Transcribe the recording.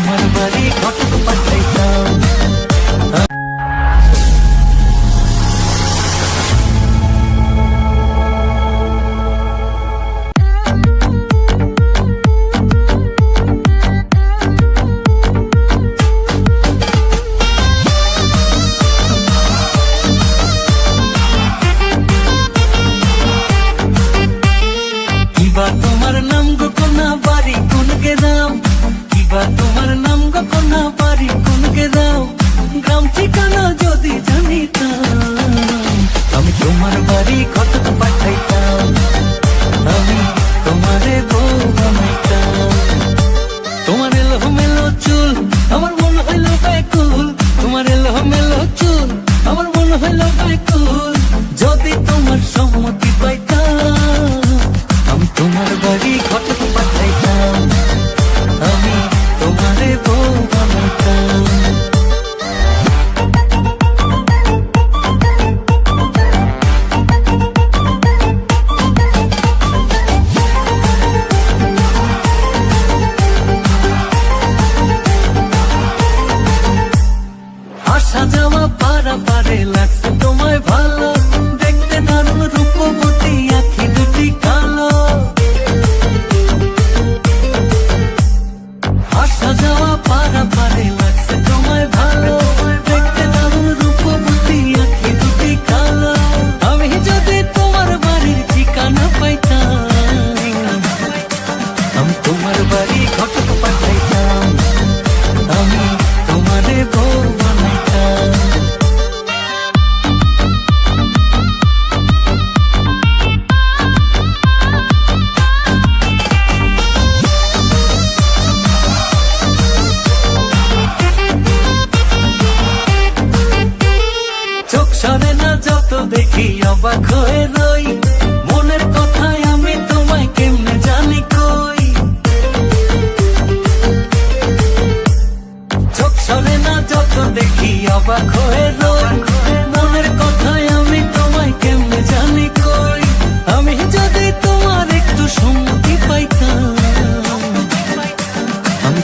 তোমার বাড়ি ঘটক পাঠাইতাম। তোমার নাম গো কোনা বাড়ি কোন গ্রাম, কিবা তোমার নাম গো কোনা বাড়ি কোন গ্রাম, গ্রাম ঠিকানা যদি জানিতাম আমি তোমার বাড়ি ঘটক পাঠাইতাম, আমি তোমারে বউ বানাইতাম। তোমার এলো মেলো চুল আমার মন হইল ব্যাকুল, তোমার এলো মেলো চুল আমার মন হইল ব্যাকুল, যদি তোমার সম্মতি পাইতাম আমি তোমার বাড়ি ঘটক পাঠাইতাম, আমি তোমারে বউ বানাইতাম। আসা যাওয়া পারা পারে লাগছে তোমায় ভালো, দেখতে দারুণ রূপবতী আখি দুটি কালো। আসা যাওয়া পারা পারে লাগছে তোমায় ভালো, দেখতে দারুণ রূপবতী আখি দুটি কালো। আমি যদি তোমার বাড়ির ঠিকানা পাইতাম আমি তোমার বাড়ি ঘটক পাঠাইতাম, আমি তোমারে বউ বানাইতাম। চোখ সরে না যত দেখি অবাক হয়ে রই, মনের কথায় আমি তোমায় কেমনে জানি কই। চোখ সরে না যত দেখি অবাক হয়ে রই, মনের কথায় আমি তোমায় কেমনে জানি কই। আমি যদি তোমার একটু সম্মতি পাইতাম আমি